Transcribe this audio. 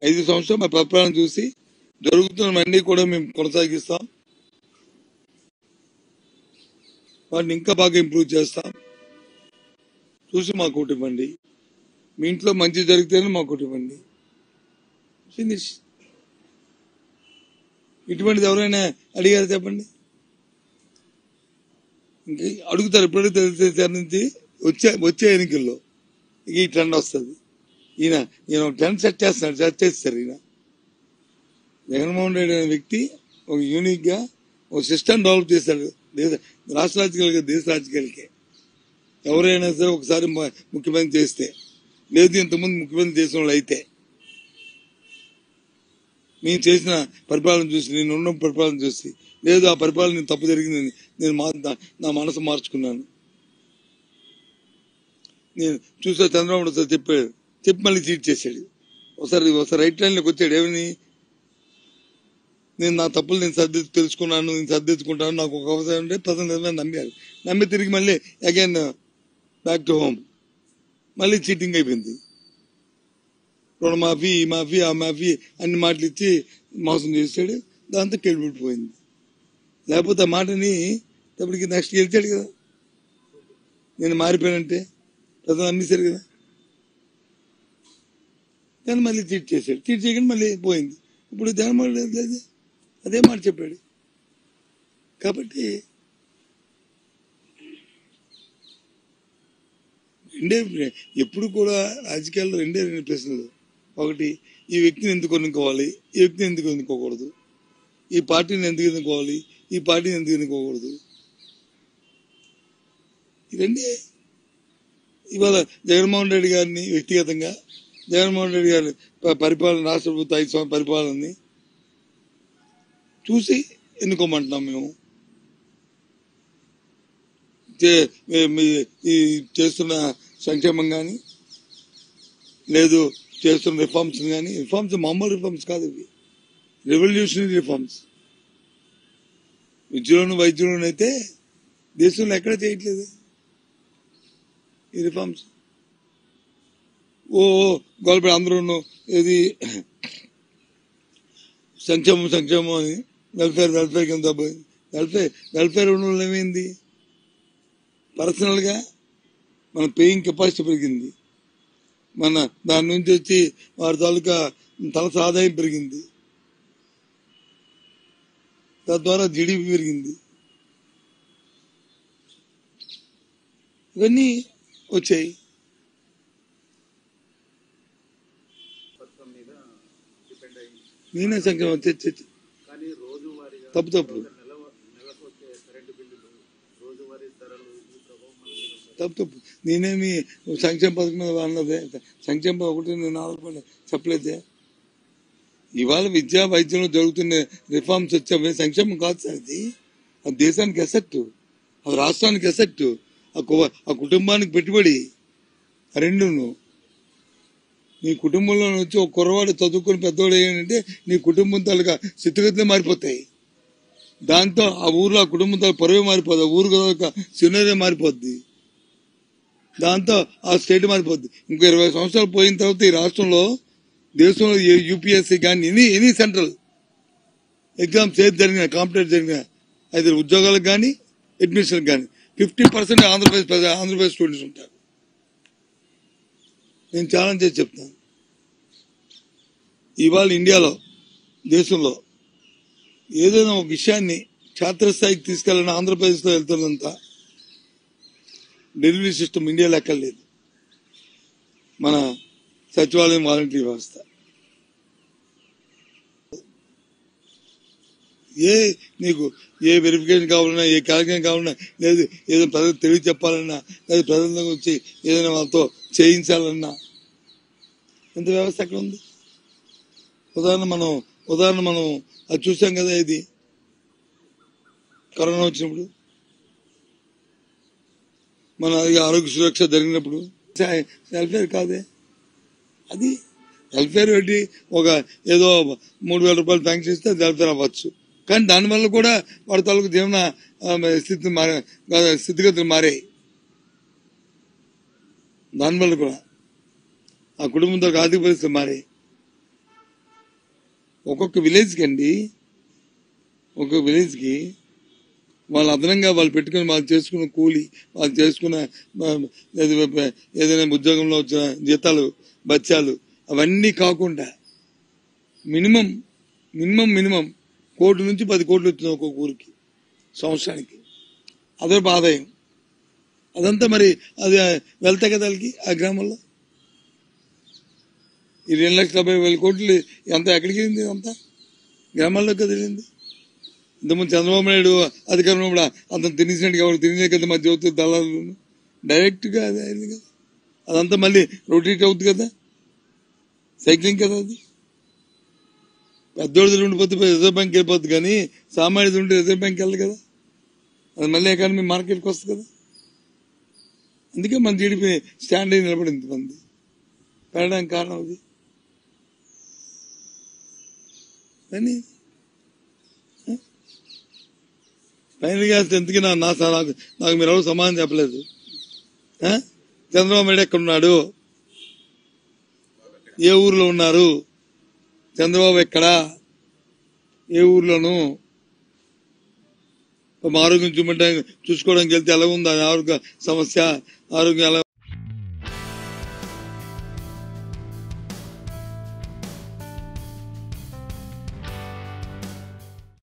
5 సంవత్సరాలు మా పరిపాలన చూసి జరుగుతున్నవన్నీ కూడా మేము కొనసాగిస్తాం. వాటిని ఇంకా బాగా ఇంప్రూవ్ చేస్తాం. చూసి మాకు ఓటు ఇవ్వండి. మీ ఇంట్లో మంచి జరిగితేనే మాకు ఓటు ఇవ్వండి. ఫినిష్. ఇటువంటిది ఎవరైనా అడిగారు చెప్పండి? ఇంకా అడుగుతారు. ఎప్పుడు తెలిసే నుంచి వచ్చే ఎన్నికల్లో ఈ ట్రెండ్ వస్తుంది. ఈయన ట్రెండ్ సెట్ చేస్తారు. ఈయన జగన్మోహన్ రెడ్డి అనే వ్యక్తి ఒక యూనిక్ గా ఒక సిస్టమ్ డెవలప్ చేశాడు. రాష్ట్ర రాజకీయాలకి, దేశ రాజకీయాలకే. ఎవరైనా సరే ఒకసారి ముఖ్యమంత్రి చేస్తే, లేదు ఇంతకుముందు ముఖ్యమంత్రి చేసిన వాళ్ళు అయితే, నేను చేసిన పరిపాలన చూసి, నేను ఉన్న పరిపాలన చూసి, లేదు ఆ పరిపాలన నేను తప్పు జరిగిందని నేను నా మనసు మార్చుకున్నాను. నేను చూసా చంద్రబాబు సార్ చెప్పి మళ్ళీ చీట్ చేశాడు. ఒకసారి రైట్ లైన్ లోకి వచ్చాడు. ఏమని, నేను నా తప్పులు నేను తెలుసుకున్నాను, నేను సర్దిద్దుకుంటాను, నాకు ఒక అవసరం ఉంటే ప్రజలు నమ్మారు. నమ్మి తిరిగి మళ్ళీ అగైన్ బ్యాక్ టు హోమ్. మళ్ళీ చీటింగ్ అయిపోయింది. రుణమాఫీ, ఈ మాఫీ, ఆ మాఫీ అన్ని మాటలు ఇచ్చి మోసం చేశాడు. దాంతో కెలిపిపోయింది. లేకపోతే ఆ మాటని ఇప్పటికి నెక్స్ట్ గెలిచాడు కదా. నేను మారిపోయానంటే ప్రజలు నమ్మేశారు కదా. కానీ మళ్ళీ చీట్ చేశాడు. చీట్ చేయకుండా మళ్ళీ పోయింది. ఇప్పుడు జగన్మోహన్ రెడ్డి అదే మాట చెప్పాడు. కాబట్టి ఎప్పుడు కూడా రాజకీయాల్లో రెండే ప్రశ్నలు. ఒకటి, ఈ వ్యక్తిని ఎందుకు ఎన్నుకోవాలి, ఈ వ్యక్తిని ఎందుకు ఎన్నుకోకూడదు, ఈ పార్టీని ఎందుకు ఎన్నుకోవాలి, ఈ పార్టీని ఎందుకు ఎన్నుకోకూడదు. ఈ రెండే. ఇవాళ జగన్మోహన్ రెడ్డి గారిని వ్యక్తిగతంగా, జగన్మోహన్ రెడ్డి గారి పరిపాలన, రాష్ట్ర ప్రభుత్వ 5 సంవత్సరాల పరిపాలనని చూసి ఎన్నుకోమంటున్నాం మేము. ఈ చేస్తున్న సంక్షేమం కానీ, లేదు చేస్తున్న రిఫార్మ్స్ కానీ, రిఫార్మ్స్ మామూలు రిఫార్మ్స్ కాదు, ఇవి రెవల్యూషనరీ రిఫార్మ్స్. విద్యలోను వైద్యులను అయితే దేశంలో ఎక్కడ చేయట్లేదు ఈ రిఫార్మ్స్. గోల్పేట అందరూ ఇది సంక్షేమం అని వెల్ఫేర్ కింద వెల్ఫేర్ ఉండడం ఏమైంది? పర్సనల్ గా మన పేయింగ్ కెపాసిటీ పెరిగింది. మన దాని నుంచి వచ్చి వారి తాలూకా తలస ఆదాయం పెరిగింది. తద్వారా జీడిపి పెరిగింది. ఇవన్నీ వచ్చాయి. నేనే సంక్షేమం తప్పు నేనేమి సంక్షేమ పథకం మీద అన్నదే. సంక్షేమ ఒకటి నేను ఆలోచన చెప్పలేదే. ఇవాళ విద్యా వైద్యంలో జరుగుతున్న రిఫార్మ్స్ వచ్చాయి. సంక్షేమం కాదు సార్. అది దేశానికి ఎసెట్, అది రాష్ట్రానికి ఎసెట్, ఆ కుటుంబానికి పెట్టుబడి. రెండును నీ కుటుంబంలో వచ్చి ఒక కుర్రవాడు చదువుకుని పెద్దవాడు అయ్యాడంటే నీ కుటుంబం తాలూకా స్థితిగతులే మారిపోతాయి. దాంతో ఆ ఊర్లో ఆ కుటుంబం తాలూకా పరువే మారిపోతుంది, ఊరు తాలూకా సినరీ మారిపోద్ది, దాంతో ఆ స్టేట్ మారిపోద్ది. ఇంకో 20 సంవత్సరాలు పోయిన తర్వాత ఈ రాష్ట్రంలో, దేశంలో యూపీఎస్సీ కానీ ఎనీ సెంట్రల్ ఎగ్జామ్స్ ఏది జరిగినా, కాంపిటేటివ్ జరిగినా, అయితే ఉద్యోగాలకు కానీ అడ్మిషన్కి కానీ 50% ఆంధ్రప్రదేశ్ స్టూడెంట్స్ ఉంటారు. నేను ఛాలెంజ్ చేసి చెప్తాను. ఇవాళ ఇండియాలో, దేశంలో ఏదైనా ఒక విషయాన్ని క్షేత్రస్థాయికి తీసుకెళ్ళిన ఆంధ్రప్రదేశ్లో వెళ్తున్నంత డెలివరీ సిస్టమ్ ఇండియాలో ఎక్కడ లేదు. మన సచివాలయం వాలంటరీ వ్యవస్థ. నీకు ఏ వెరిఫికేషన్ కావాలన్నా, ఏ క్యాల్కులేషన్ కావాలన్నా, లేదు ఏదైనా ప్రజలకు తెలియ చెప్పాలన్నా, లేదా ప్రజల వచ్చి ఏదైనా వాళ్ళతో చేయించాలన్నా, ఎంత వ్యవస్థ అక్కడ ఉంది. ఉదాహరణ మనం అది చూసాం కదా. ఇది కరోనా వచ్చినప్పుడు, మన ఆరోగ్య సురక్ష జరిగినప్పుడు వెల్ఫేర్ కాదే. అది వెల్ఫేర్ పెట్టి ఒక ఏదో 3,000 రూపాయలు బ్యాంక్ చేస్తే అది వెల్ఫేర్ అవ్వచ్చు. కానీ దానివల్ల కూడా వాడి తాలూకు జీవన స్థితిగతులు మారాయి. దానివల్ల కూడా ఆ కుటుంబంతో ఆర్థిక పరిస్థితులు మారాయి. ఒక్కొక్క విలేజ్కి అండి, ఒక్కొక్క విలేజ్కి వాళ్ళు అదనంగా వాళ్ళు పెట్టుకుని వాళ్ళు చేసుకున్న కూలి, వాళ్ళు చేసుకున్న ఏదైనా ఉద్యోగంలో వచ్చిన జీతాలు, బత్యాలు అవన్నీ కాకుండా మినిమం 1 కోటి నుంచి 10 కోట్లు వచ్చింది ఒక్కొక్క ఊరికి సంవత్సరానికి. అదే ఆదాయం. అదంతా మరి అది వెళ్తాయి కదా వాళ్ళకి ఆ గ్రామంలో. ఈ 2,70,000 కోట్లు ఎంత ఎక్కడికి వెళ్ళింది? అంతా గ్రామాల్లోకి కదా వెళ్ళింది. ఇంతకుముందు చంద్రబాబు నాయుడు అధికారంలో కూడా అతను తినేసినట్టు కాబట్టి తినే కదా మధ్య అవుతుంది దళాలు డైరెక్ట్ గా అదే అయింది కదా. అదంతా మళ్ళీ రొటేట్ అవుతుంది కదా, సైక్లింగ్ కదా. అది పెద్దోళ్ళది ఉండిపోతే రిజర్వ్ బ్యాంక్ వెళ్ళిపోద్ది, కానీ సామాన్యుడు ఉంటే రిజర్వ్ బ్యాంక్ వెళ్ళదు కదా. అది మళ్ళీ ఎకానమీ మార్కెట్కి వస్తుంది కదా. అందుకే మన జీడిపి స్టాండ్ అయి నిలబడింది మంది పెరగడానికి కారణం అది. కానీ ఫైనల్ గా ఎందుకు నాకు మీరు ఎవరు సమాధానం చెప్పలేదు. చంద్రబాబు నాయుడు ఎక్కడున్నాడు? ఏ ఊర్లో ఉన్నారు? చంద్రబాబు ఎక్కడా? ఏ ఊర్లోనూ? ఆరోగ్యం చూసుకోవడానికి వెళ్తే ఎలా ఉంది ఆరోగ్య సమస్య, ఆరోగ్యం ఎలా